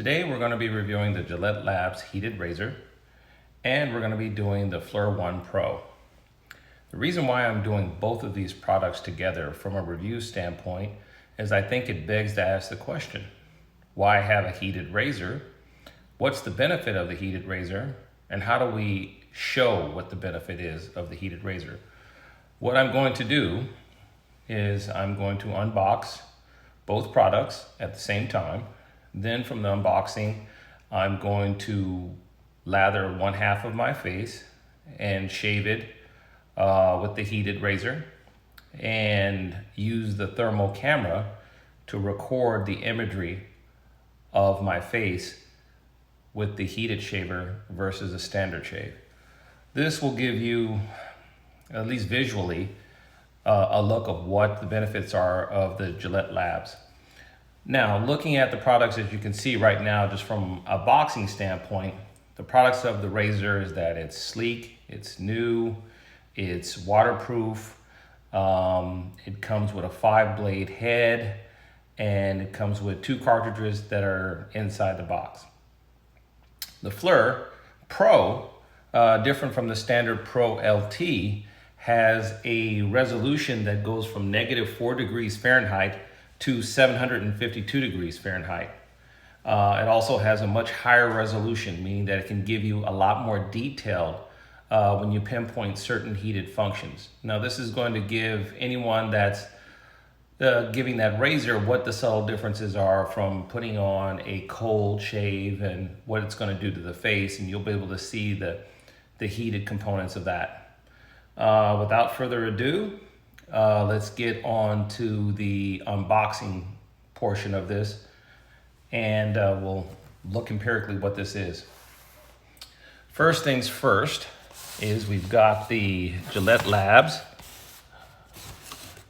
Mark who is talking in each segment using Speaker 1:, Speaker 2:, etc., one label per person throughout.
Speaker 1: Today we're going to be reviewing the Gillette Labs heated razor, and we're going to be doing the Flir 1 Pro. The reason why I'm doing both of these products together from a review standpoint is I think it begs to ask the question, why have a heated razor? What's the benefit of the heated razor? And how do we show what the benefit is of the heated razor? What I'm going to do is I'm going to unbox both products at the same time. Then from the unboxing, I'm going to lather one half of my face and shave it with the heated razor and use the thermal camera to record the imagery of my face with the heated shaver versus a standard shave. This will give you, at least visually, a look of what the benefits are of the Gillette Labs. Now, looking at the products, as you can see right now, just from a boxing standpoint, the products of the razor is that it's sleek, it's new, it's waterproof, it comes with a 5-blade head, and it comes with 2 cartridges that are inside the box. The Flir Pro, different from the standard Pro LT, has a resolution that goes from -4 degrees Fahrenheit to 752 degrees Fahrenheit. It also has a much higher resolution, meaning that it can give you a lot more detail when you pinpoint certain heated functions. Now, this is going to give anyone that's giving that razor what the subtle differences are from putting on a cold shave and what it's going to do to the face, and you'll be able to see the heated components of that. Without further ado, let's get on to the unboxing portion of this, and we'll look empirically what this is. First things first is we've got the Gillette Labs,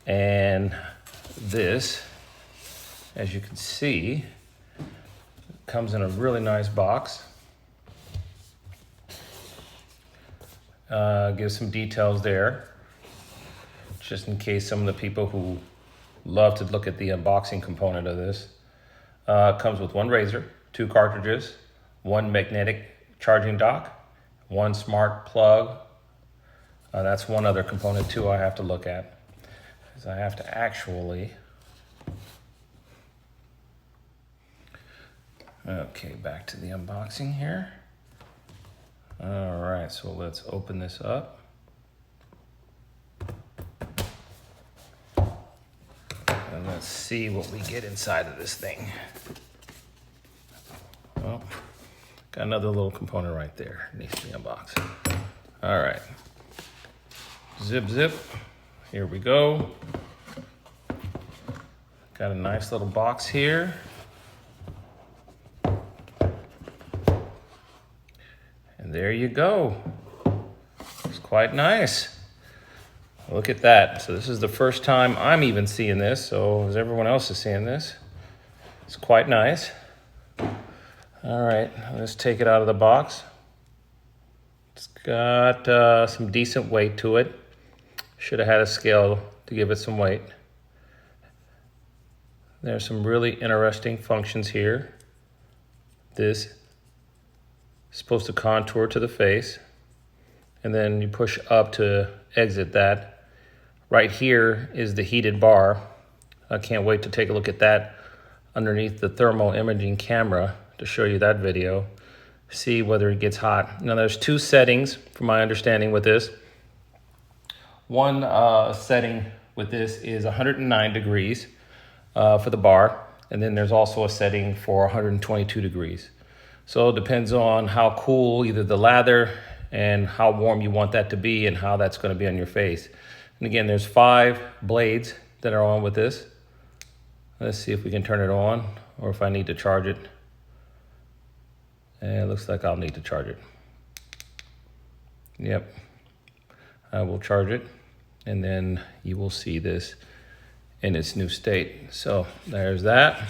Speaker 1: and this, as you can see, comes in a really nice box. Gives some details there, just in case some of the people who love to look at the unboxing component of this. Comes with 1 razor, 2 cartridges, 1 magnetic charging dock, 1 smart plug. That's one other component too I have to look at, because I have to actually... Okay, back to the unboxing here. All right, so let's open this up. And let's see what we get inside of this thing. Well, got another little component right there, needs to be unboxed. All right, zip. Here we go. Got a nice little box here. And there you go. It's quite nice. Look at that. So this is the first time I'm even seeing this, so as everyone else is seeing this, it's quite nice. All right, let's take it out of the box. It's got some decent weight to it. Should have had a scale to give it some weight. There's some really interesting functions here. This is supposed to contour to the face, and then you push up to exit that. Right here is the heated bar. I can't wait to take a look at that underneath the thermal imaging camera to show you that video, see whether it gets hot. Now, there's 2 settings from my understanding with this. One setting with this is 109 degrees for the bar, and then there's also a setting for 122 degrees. So it depends on how cool either the lather and how warm you want that to be and how that's going to be on your face. And again, there's 5 blades that are on with this. Let's see if we can turn it on or if I need to charge it. And it looks like I'll need to charge it. Yep, I will charge it, and then you will see this in its new state. So there's that.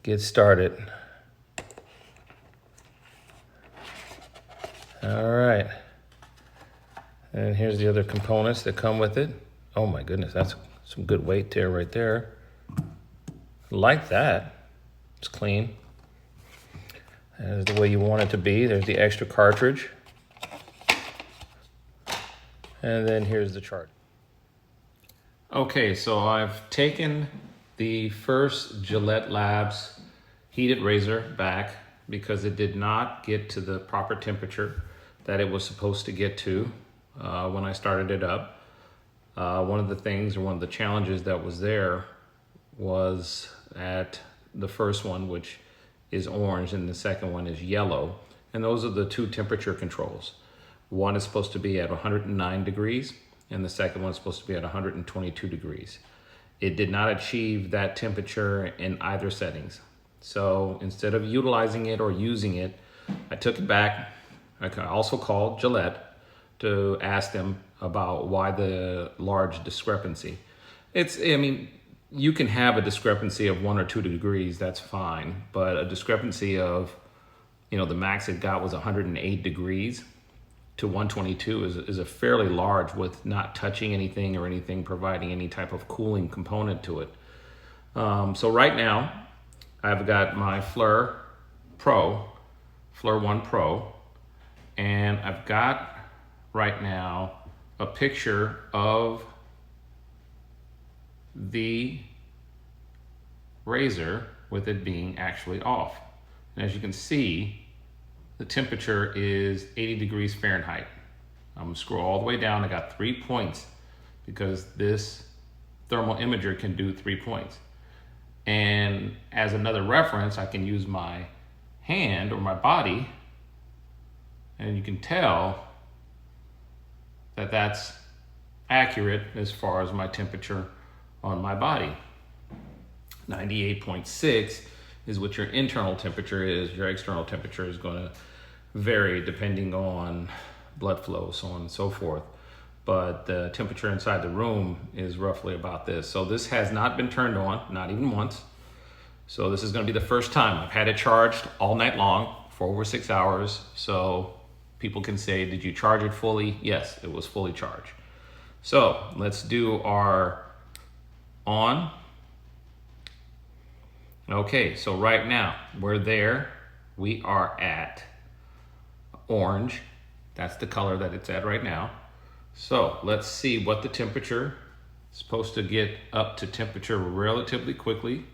Speaker 1: Get started. All right. And here's the other components that come with it. Oh my goodness, that's some good weight there, right there. Like that. It's clean. That is the way you want it to be. There's the extra cartridge. And then here's the chart. Okay, so I've taken the first Gillette Labs heated razor back because it did not get to the proper temperature that it was supposed to get to when I started it up. One of the things, or one of the challenges that was there, was at the first one, which is orange, and the second one is yellow. And those are the two temperature controls. One is supposed to be at 109 degrees, and the second one is supposed to be at 122 degrees. It did not achieve that temperature in either settings. So instead of utilizing it or using it, I took it back. I also called Gillette to ask them about why the large discrepancy. You can have a discrepancy of 1 or 2 degrees, that's fine. But a discrepancy of, the max it got was 108 degrees to 122 is a fairly large, with not touching anything or anything providing any type of cooling component to it. So right now, I've got my Flir 1 Pro, and I've got right now a picture of the razor with it being actually off. And as you can see, the temperature is 80 degrees Fahrenheit. I'm gonna scroll all the way down. I got 3 points because this thermal imager can do 3 points. And as another reference, I can use my hand or my body, and you can tell that that's accurate as far as my temperature on my body. 98.6 is what your internal temperature is. Your external temperature is going to vary depending on blood flow, so on and so forth. But the temperature inside the room is roughly about this. So this has not been turned on, not even once. So this is going to be the first time. I've had it charged all night long for over 6 hours. So people can say, did you charge it fully? Yes, it was fully charged. So let's do our on. Okay, so right now we're there. We are at orange. That's the color that it's at right now. So let's see what the temperature is supposed to get up to temperature relatively quickly.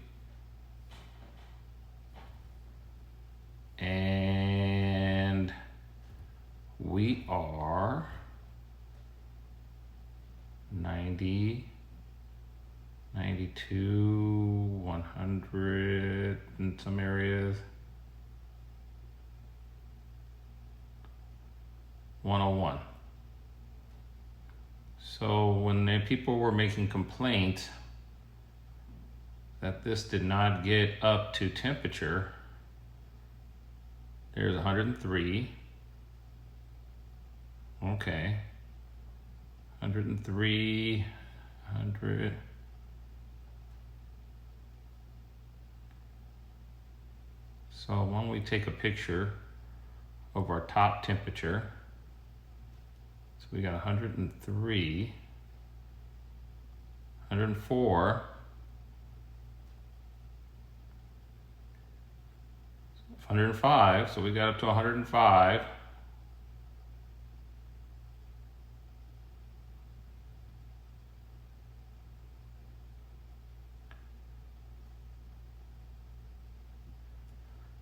Speaker 1: And we are 90, 92, 100 in some areas, 101. So when the people were making complaints that this did not get up to temperature, there's 103. Okay. 103, 100. So why don't we take a picture of our top temperature. So we got 103, 104, 105, so we got up to 105.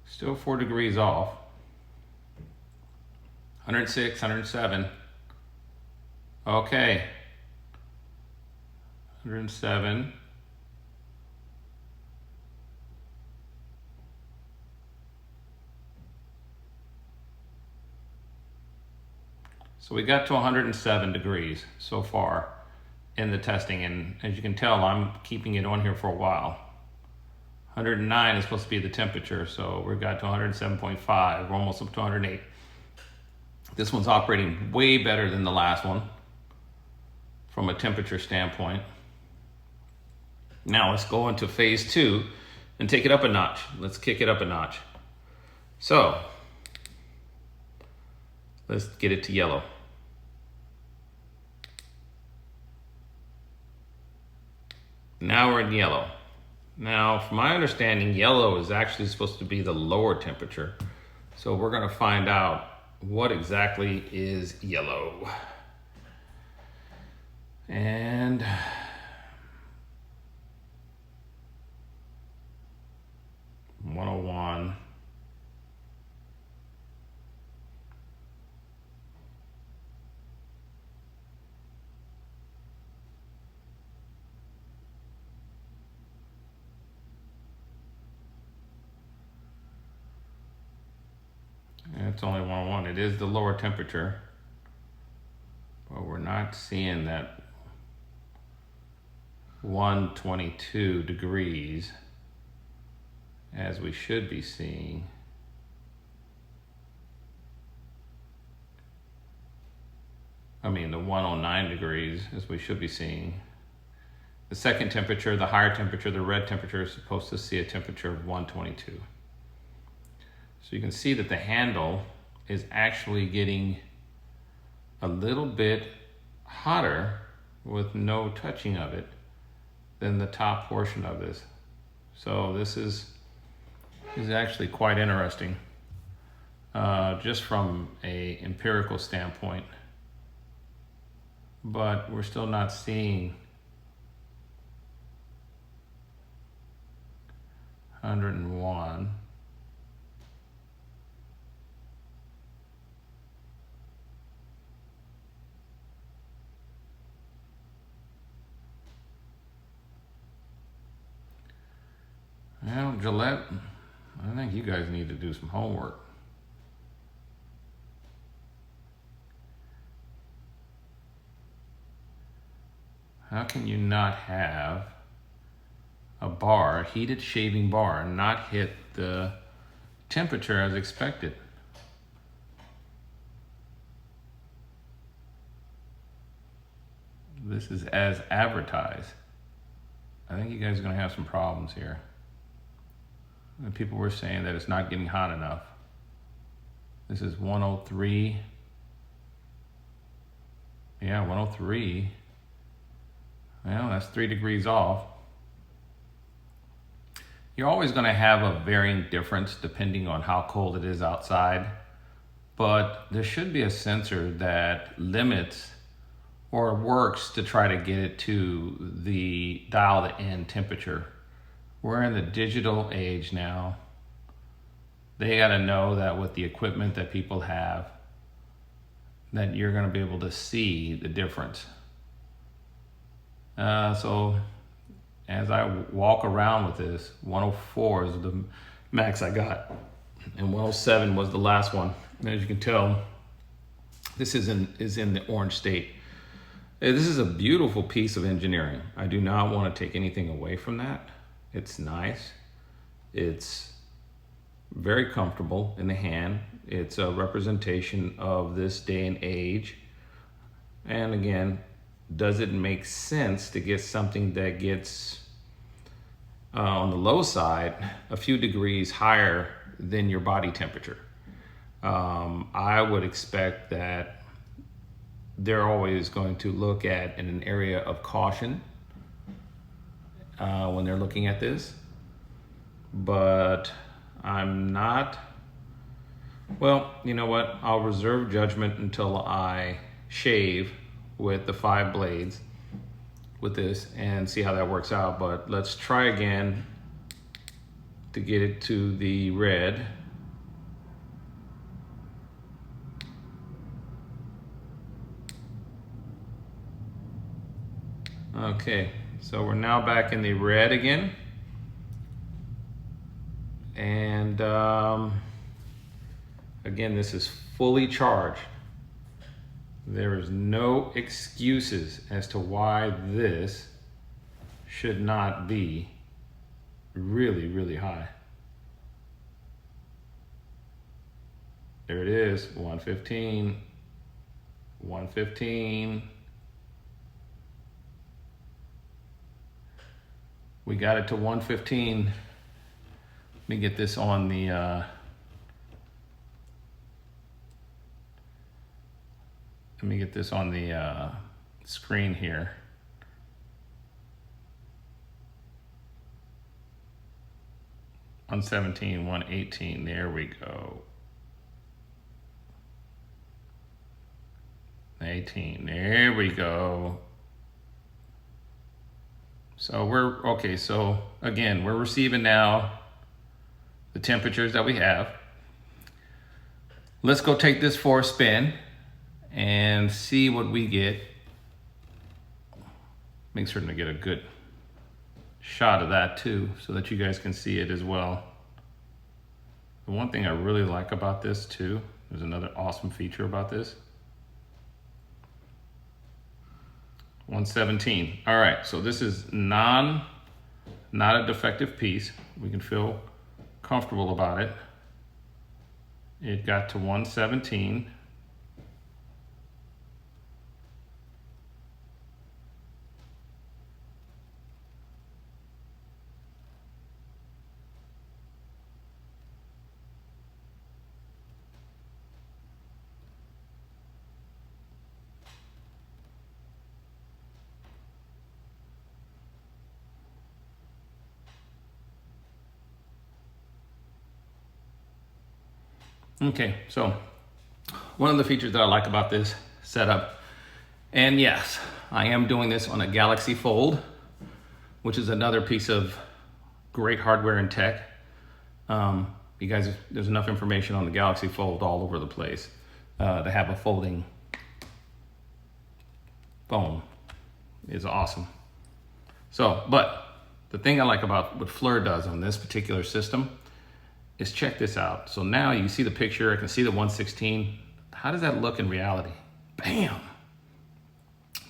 Speaker 1: Still 4 degrees off. 106, 107. Okay. 107. So we got to 107 degrees so far in the testing, and as you can tell, I'm keeping it on here for a while. 109 is supposed to be the temperature, so we got to 107.5. We're almost up to 108. This one's operating way better than the last one from a temperature standpoint. Now let's go into phase 2 and take it up a notch. Let's kick it up a notch. So let's get it to yellow. Now we're in yellow. Now, from my understanding, yellow is actually supposed to be the lower temperature. So we're going to find out what exactly is yellow. And (101). It's only 101. It is the lower temperature, but we're not seeing that 122 degrees as we should be seeing. I mean, the 109 degrees as we should be seeing. The second temperature, the higher temperature, the red temperature, is supposed to see a temperature of 122. So you can see that the handle is actually getting a little bit hotter with no touching of it than the top portion of this. So this is actually quite interesting, just from an empirical standpoint. But we're still not seeing 101. Well, Gillette, I think you guys need to do some homework. How can you not have a bar, a heated shaving bar, and not hit the temperature as expected? This is as advertised. I think you guys are going to have some problems here. And people were saying that it's not getting hot enough. This is 103. Yeah, 103. Well, that's 3 degrees off. You're always going to have a varying difference depending on how cold it is outside. But there should be a sensor that limits or works to try to get it to the dialed in temperature. We're in the digital age now. They got to know that with the equipment that people have, that you're going to be able to see the difference. So as I walk around with this, 104 is the max I got, and 107 was the last one. And as you can tell, this is in the orange state. This is a beautiful piece of engineering. I do not want to take anything away from that. It's nice. It's very comfortable in the hand. It's a representation of this day and age. And again, does it make sense to get something that gets on the low side a few degrees higher than your body temperature? I would expect that they're always going to look at in an area of caution when they're looking at this, but I'm not. Well, you know what? I'll reserve judgment until I shave with the 5 blades with this and see how that works out. But let's try again to get it to the red. Okay, so we're now back in the red again. And again, this is fully charged. There is no excuses as to why this should not be really, really high. There it is, 115, 115. We got it to 115. Let me get this on the screen here. 117, 118, there we go. 18, there we go. So we're, okay, so again, we're receiving now the temperatures that we have. Let's go take this for a spin and see what we get. Make certain to get a good shot of that too, so that you guys can see it as well. The one thing I really like about this too, there's another awesome feature about this. 117. All right, so this is not a defective piece. We can feel comfortable about it. It got to 117. Okay, so one of the features that I like about this setup, and yes, I am doing this on a Galaxy Fold, which is another piece of great hardware and tech. You guys, there's enough information on the Galaxy Fold all over the place to have a folding phone is awesome. So, but the thing I like about what Flir does on this particular system is check this out. So now you see the picture, I can see the 116. How does that look in reality? Bam!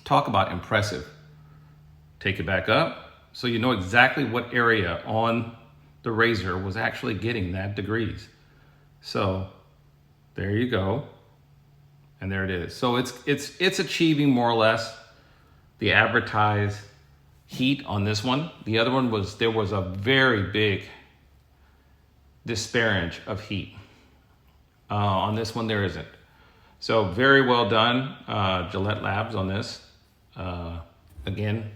Speaker 1: Talk about impressive. Take it back up so you know exactly what area on the razor was actually getting that degrees. So there you go. And there it is. So it's achieving more or less the advertised heat on this one. The other one was, there was a very big disparage of heat. On this one, there isn't. So very well done, Gillette Labs on this. Again,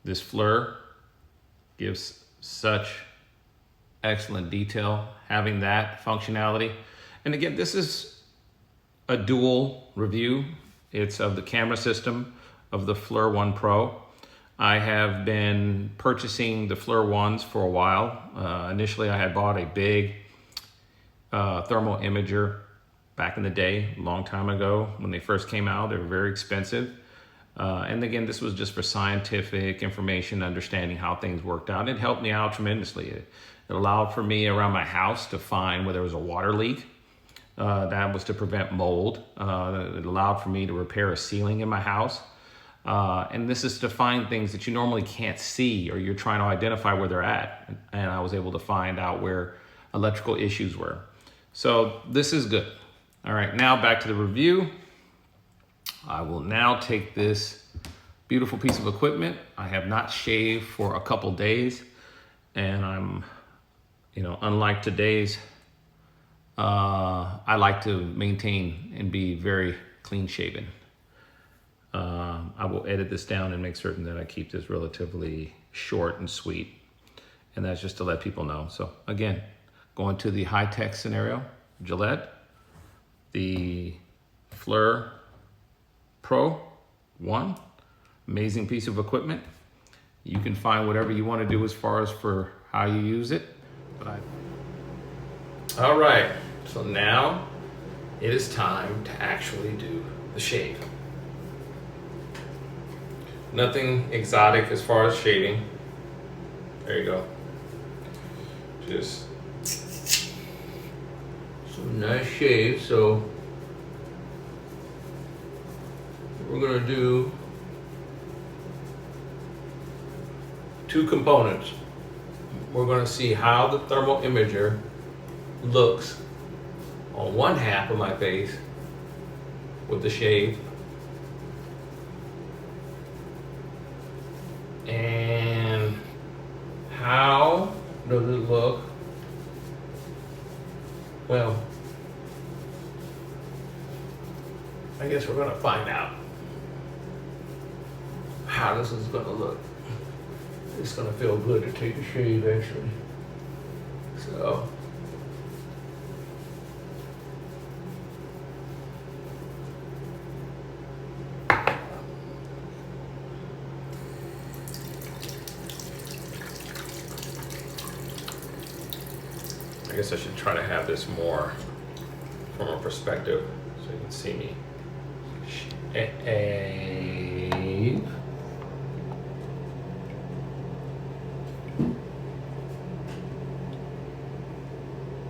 Speaker 1: this Flir gives such excellent detail, having that functionality. And again, this is a dual review. It's of the camera system of the Flir 1 Pro. I have been purchasing the Flir 1s for a while. Initially, I had bought a big thermal imager back in the day, a long time ago. When they first came out, they were very expensive. And again, this was just for scientific information, understanding how things worked out. It helped me out tremendously. It allowed for me around my house to find where there was a water leak. That was to prevent mold. It allowed for me to repair a ceiling in my house. And this is to find things that you normally can't see, or you're trying to identify where they're at. And I was able to find out where electrical issues were. So this is good. All right, now back to the review. I will now take this beautiful piece of equipment. I have not shaved for a couple days, and I'm, unlike today's, I like to maintain and be very clean shaven. I will edit this down and make certain that I keep this relatively short and sweet. And that's just to let people know. So again, going to the high-tech scenario, Gillette, the Flir Pro 1, amazing piece of equipment. You can find whatever you want to do as far as for how you use it. All right, so now it is time to actually do the shave. Nothing exotic as far as shaving. There you go. Just some nice shave. So we're gonna do 2 components. We're gonna see how the thermal imager looks on one half of my face with the shave, and how does it look? Well, I guess we're gonna find out how this is gonna look. It's gonna feel good to take a shave, actually. So. I guess I should try to have this more from a perspective so you can see me. Shave.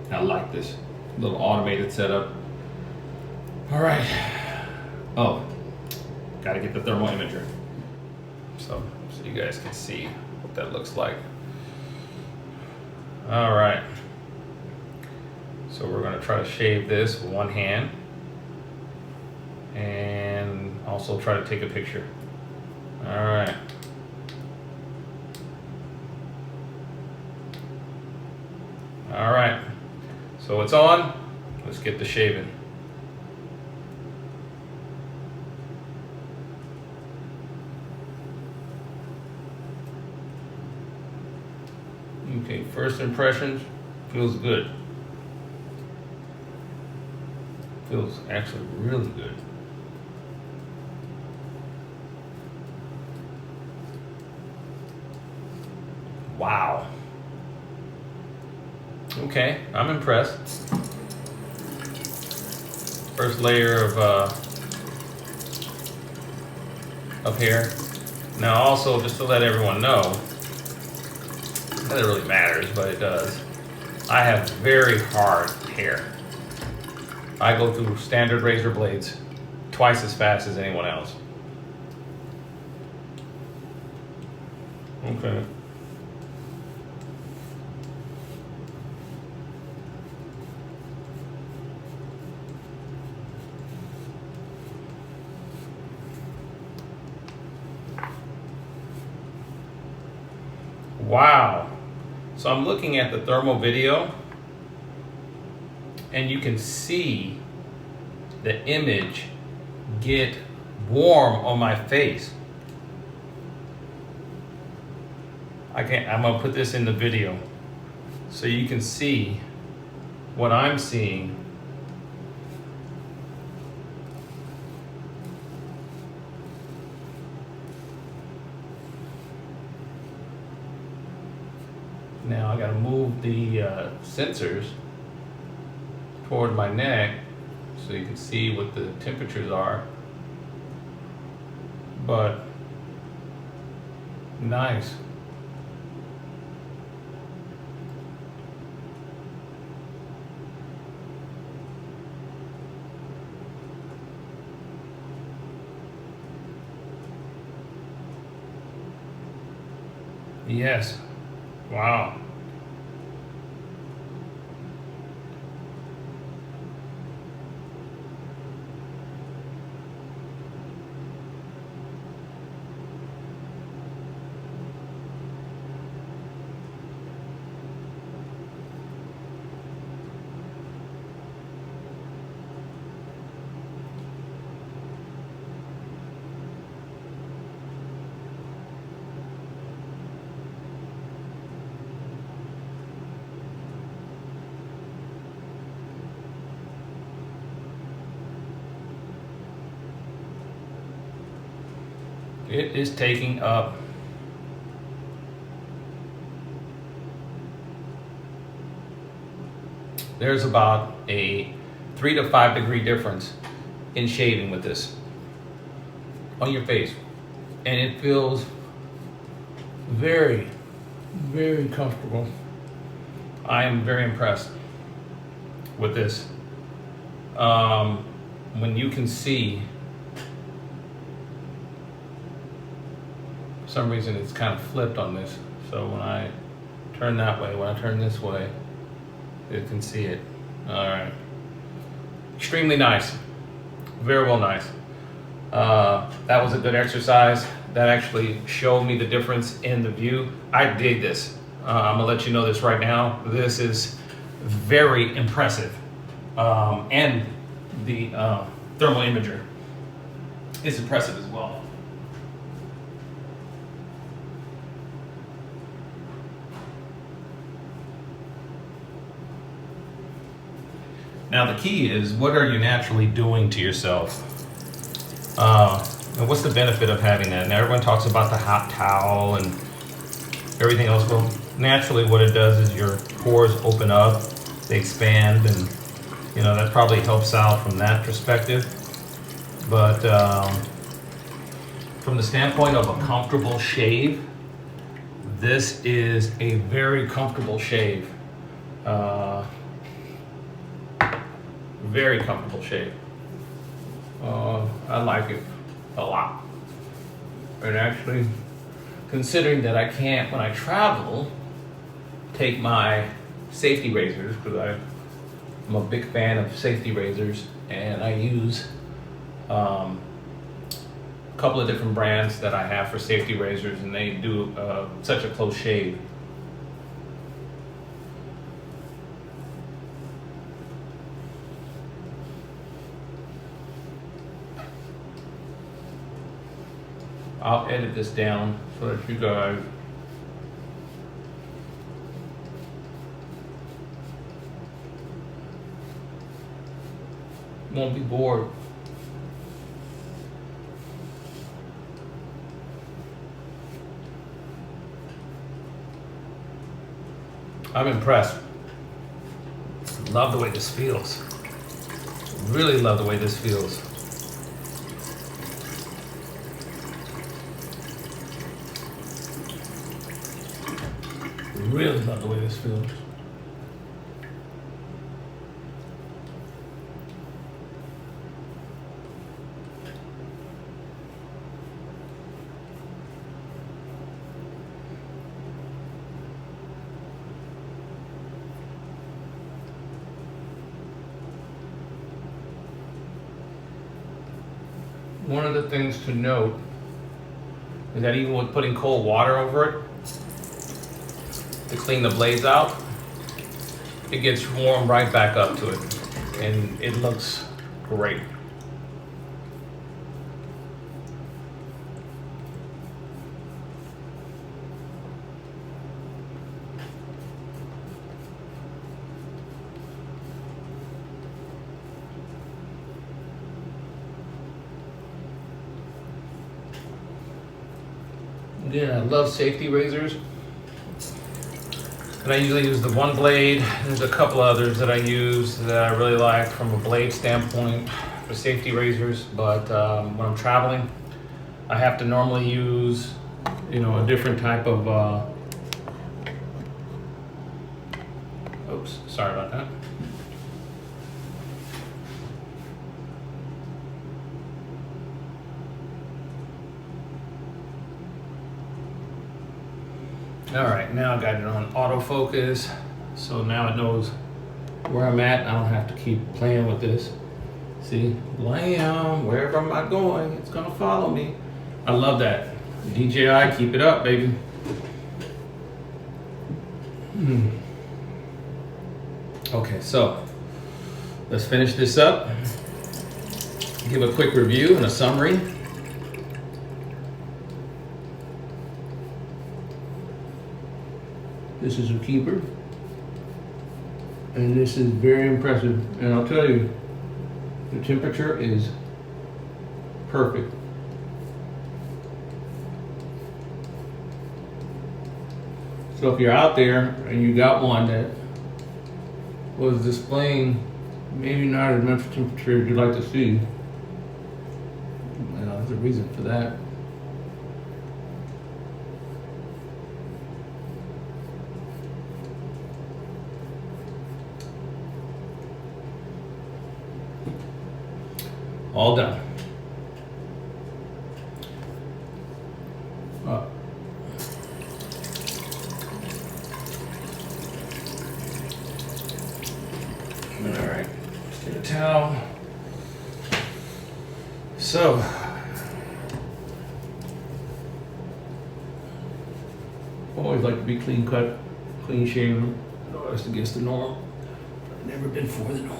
Speaker 1: I like this little automated setup. All right. Oh, got to get the thermal imager so you guys can see what that looks like. All right. So we're going to try to shave this with one hand and also try to take a picture. All right. All right. So it's on. Let's get the shaving. Okay, first impressions, feels good. Feels actually really good. Wow. Okay, I'm impressed. First layer of hair. Now also, just to let everyone know, not that it really matters, but it does. I have very hard hair. I go through standard razor blades twice as fast as anyone else. Okay. Wow. So I'm looking at the thermal video and you can see the image get warm on my face. I'm gonna put this in the video so you can see what I'm seeing. Now I gotta move the sensors toward my neck so you can see what the temperatures are. But nice. Yes. Wow. It is taking up. There's about a 3 to 5 degree difference in shaving with this on your face. And it feels very, very comfortable. I am very impressed with this. When you can see, for some reason it's kind of flipped on this. So when I turn that way, when I turn this way, you can see it. All right. Extremely nice. Very well nice. That was a good exercise. That actually showed me the difference in the view. I dig this. I'm gonna let you know this right now. This is very impressive. And the thermal imager is impressive as well. Now the key is, what are you naturally doing to yourself? And what's the benefit of having that? Now everyone talks about the hot towel and everything else. Well, naturally what it does is your pores open up, they expand, and you know that probably helps out from that perspective. But from the standpoint of a comfortable shave, this is a very comfortable shave. Very comfortable shave. I like it a lot. And actually, considering that I can't, when I travel, take my safety razors, because I'm a big fan of safety razors, and I use a couple of different brands that I have for safety razors, and they do such a close shave. I'll edit this down so that you guys won't be bored. I'm impressed. Love the way this feels. Really love the way this feels. Really love the way this feels. One of the things to note is that even with putting cold water over it to clean the blades out, it gets warm right back up to it, and it looks great. Again, I love safety razors. And I usually use the one blade. There's a couple others that I use that I really like from a blade standpoint for safety razors. But when I'm traveling, I have to normally use, you know, a different type of, oops, sorry about that. All right, now I got it on autofocus, so now it knows where I'm at. I don't have to keep playing with this. See, blam, wherever am I going, it's gonna follow me. I love that. DJI, keep it up, baby. Okay, so let's finish this up. Give a quick review and a summary. This is a keeper, and this is very impressive. And I'll tell you, the temperature is perfect. So if you're out there and you got one that was displaying maybe not as much temperature as you'd like to see, there's a reason for that. All done. All right, let's get a towel. So, always like to be clean cut, clean shaven. That's against the norm. I've never been for the norm.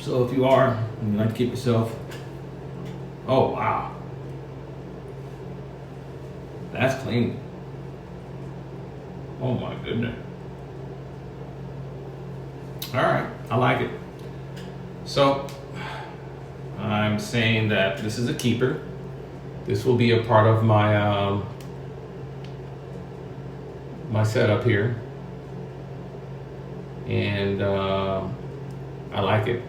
Speaker 1: So if you are, and you like to keep yourself, oh wow, that's clean. Oh my goodness. All right, I like it. So I'm saying that this is a keeper. This will be a part of my my setup here, and I like it.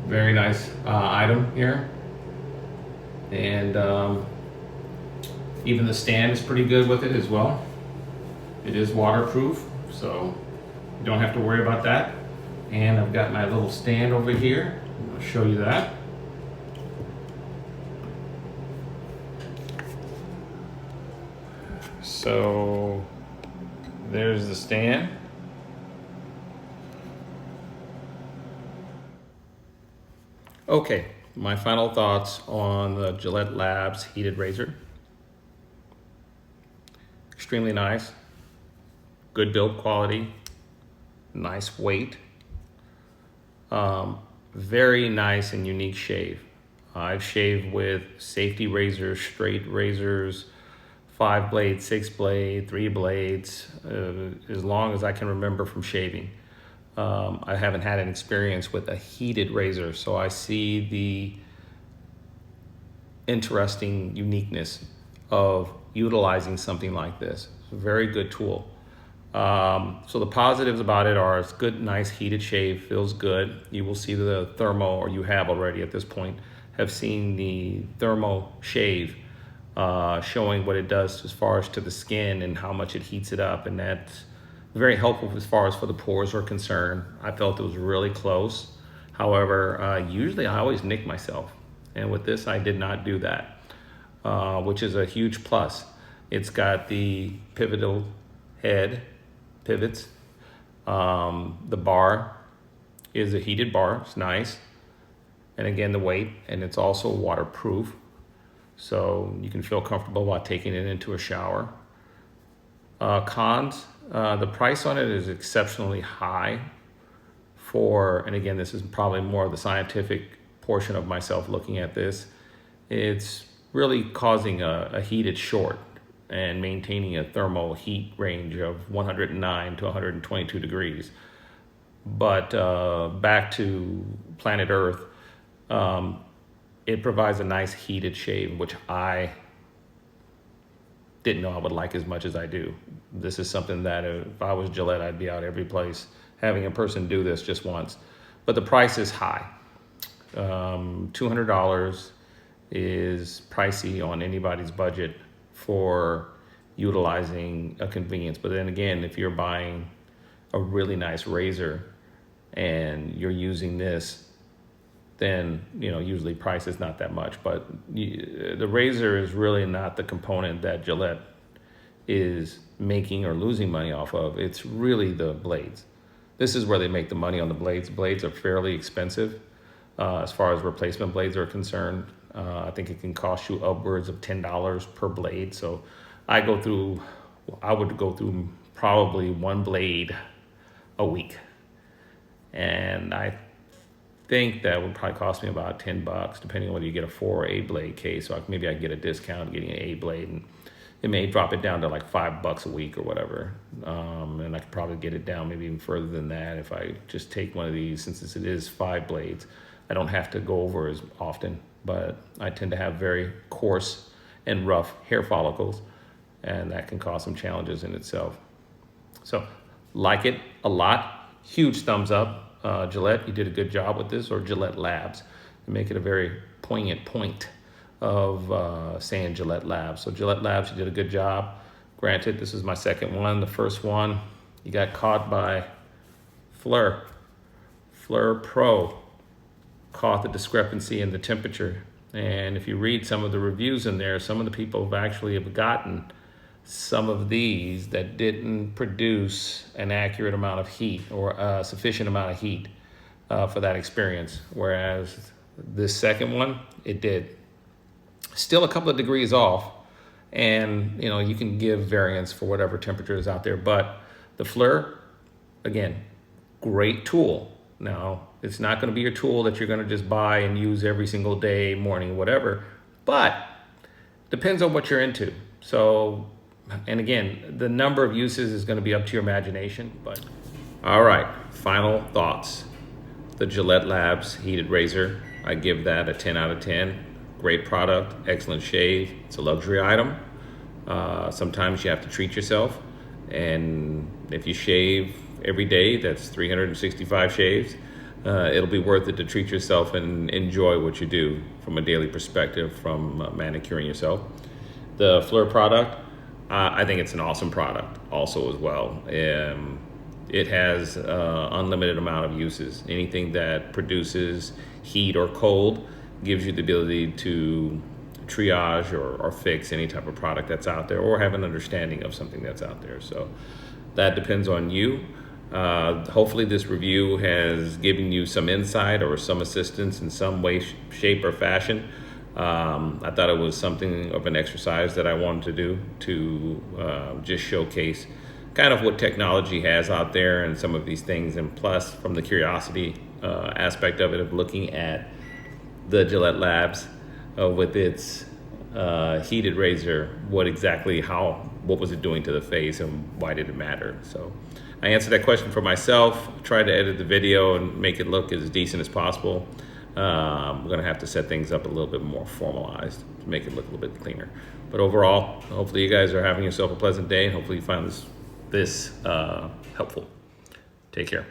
Speaker 1: Very nice item here, and even the stand is pretty good with it as well. It is waterproof, so you don't have to worry about that. And I've got my little stand over here. I'll show you that. So there's the stand. Okay, my final thoughts on the Gillette Labs heated razor. Extremely nice, good build quality, nice weight, very nice and unique shave. I've shaved with safety razors, straight razors, 5 blade, 6 blade, 3 blades, as long as I can remember from shaving. I haven't had an experience with a heated razor, so I see the interesting uniqueness of utilizing something like this. It's a very good tool. So the positives about it are it's good, nice heated shave, feels good. You will see the thermo, or you have already at this point, have seen the thermo shave showing what it does as far as to the skin and how much it heats it up, and that's very helpful as far as for the pores are concerned. I felt it was really close. However, usually I always nick myself, and with this I did not do that, which is a huge plus. It's got the pivotal head pivots. The bar is a heated bar, it's nice. And again, the weight, and it's also waterproof, so you can feel comfortable while taking it into a shower. Cons, the price on it is exceptionally high for, and again, this is probably more of the scientific portion of myself looking at this. It's really causing a heated short and maintaining a thermal heat range of 109 to 122 degrees. But back to planet Earth, it provides a nice heated shave, which I didn't know I would like as much as I do. This is something that if I was Gillette, I'd be out every place having a person do this just once. But the price is high. $200 is pricey on anybody's budget for utilizing a convenience. But then again, if you're buying a really nice razor and you're using this, then usually price is not that much. But the razor is really not the component that Gillette is making or losing money off of. It's really the blades. This is where they make the money on the blades. Blades are fairly expensive as far as replacement blades are concerned. I think it can cost you upwards of $10 per blade. So I would go through probably 1 blade a week. And I think that would probably cost me about $10, depending on whether you get a 4 or 8 blade case. So maybe I can get a discount getting an 8 blade, and it may drop it down to like $5 a week or whatever. And I could probably get it down maybe even further than that if I just take one of these, since it is 5 blades. I don't have to go over as often, but I tend to have very coarse and rough hair follicles, and that can cause some challenges in itself. So like it a lot, huge thumbs up. Gillette, you did a good job with this, or Gillette Labs. You make it a very poignant point of saying Gillette Labs. So Gillette Labs, you did a good job. Granted, this is my second one. The first one, you got caught by Flir. Flir Pro caught the discrepancy in the temperature. And if you read some of the reviews in there, some of the people have gotten some of these that didn't produce an accurate amount of heat or a sufficient amount of heat for that experience. Whereas this second one, it did. Still a couple of degrees off, and you can give variance for whatever temperature is out there. But the Flir, again, great tool. Now, it's not going to be your tool that you're going to just buy and use every single day, morning, whatever. But depends on what you're into. So, and again, the number of uses is going to be up to your imagination. But all right, final thoughts. The Gillette Labs heated razor, I give that a 10 out of 10. Great product, excellent shave. It's a luxury item. Sometimes you have to treat yourself, and if you shave every day, that's 365 shaves. It'll be worth it to treat yourself and enjoy what you do from a daily perspective, from manicuring yourself. The Flir product, I think it's an awesome product also as well. It has unlimited amount of uses. Anything that produces heat or cold gives you the ability to triage or fix any type of product that's out there, or have an understanding of something that's out there. So that depends on you. Hopefully this review has given you some insight or some assistance in some way, shape, or fashion. I thought it was something of an exercise that I wanted to do to just showcase kind of what technology has out there and some of these things, and plus from the curiosity aspect of it, of looking at the Gillette Labs with its heated razor, what was it doing to the face and why did it matter? So I answered that question for myself, tried to edit the video and make it look as decent as possible. We're gonna have to set things up a little bit more formalized to make it look a little bit cleaner. But overall, hopefully you guys are having yourself a pleasant day, and hopefully you find this helpful. Take care.